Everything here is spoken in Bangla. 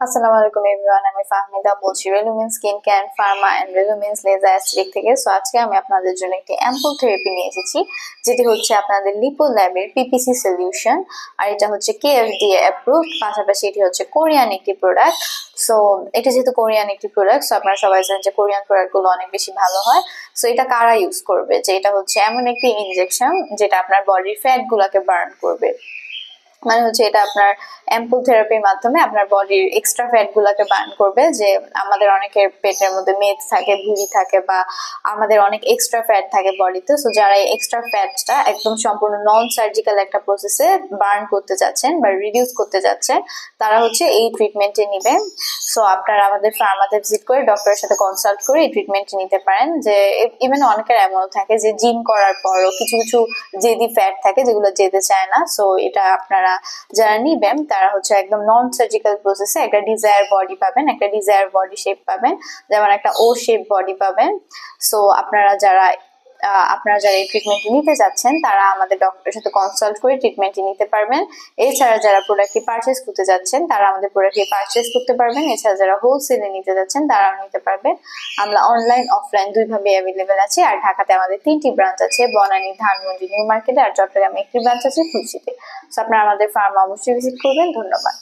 আসসালামু আলাইকুম এভরিওয়ান, আমি ফাহমিদা বলছি Relumin skin care pharma and Relumin laser aesthetic থেকে। সো আজকে আমি আপনাদের জন্য একটি অ্যাম্পল থেরাপি নিয়ে এসেছি, যেটি হচ্ছে আপনাদের লিপো ল্যাবের পিপিসি সলিউশন। আর এটা হচ্ছে কেএফডিএ অ্যাপ্রুভড, পাশাপাশি এটি হচ্ছে কোরিয়ান একটি প্রোডাক্ট। সো এটা যেহেতু কোরিয়ান একটি প্রোডাক্ট, সো আপনারা সবাই জানেন যে কোরিয়ান প্রোডাক্ট গুলো অনেক বেশি ভালো হয়। সো এটা কারা ইউজ করবে, যে এটা হচ্ছে এমন একটি ইনজেকশন যেটা আপনার বডির ফ্যাট গুলাকে বার্ন করবে। মানে হচ্ছে এটা আপনার অ্যাম্পল থেরাপির মাধ্যমে আপনার বডির এক্সট্রা ফ্যাট গুলাকে বার্ন করবে। যে আমাদের অনেকের পেটের মধ্যে মেদ থাকে, ভুঁড়ি থাকে, বা আমাদের অনেক এক্সট্রা ফ্যাট থাকে বডিতে। সো যারা এই এক্সট্রা ফ্যাটটা একদম সম্পূর্ণ নন সার্জিক্যাল একটা প্রসেসে বার্ন করতে যাচ্ছেন বা রিডিউস করতে যাচ্ছেন, তারা হচ্ছে এই ট্রিটমেন্টে নিবেন। সো আপনারা আমাদের ফার্মাতে ভিজিট করে ডক্টরের সাথে কনসাল্ট করে এই ট্রিটমেন্টটি নিতে পারেন। যে ইভেন অনেকের এমন থাকে যে জিম করার পরও কিছু কিছু জেদি ফ্যাট থাকে যেগুলো যেতে চায় না। সো এটা আপনারা যারা নিবেন তারা হচ্ছে একদম নন সার্জিক্যাল প্রসেসে একটা ডিজায়ার বডি পাবেন, একটা ডিজায়ার বডি শেপ পাবেন, যেমন একটা ও শেপ বডি পাবেন। সো আপনারা যারা এই ট্রিটমেন্টটি নিতে যাচ্ছেন তারা আমাদের ডক্টরের সাথে কনসাল্ট করে ট্রিটমেন্টটি নিতে পারবেন। এছাড়া যারা প্রোডাক্টটি পারচেস করতে যাচ্ছেন তারা আমাদের প্রোডাক্টটি পারচেস করতে পারবেন। এছাড়া যারা হোলসেলে নিতে যাচ্ছেন তারাও নিতে পারবেন। আমরা অনলাইন অফলাইন দুইভাবে অ্যাভেলেবেল আছি। আর ঢাকাতে আমাদের 3টি ব্রাঞ্চ আছে, বনানী, ধানমন্ডি, নিউ মার্কেটে, আর চট্টগ্রামে একটি ব্রাঞ্চ আছে খুলশীতে। সো আপনারা আমাদের ফার্মা অবশ্যই ভিজিট করবেন। ধন্যবাদ।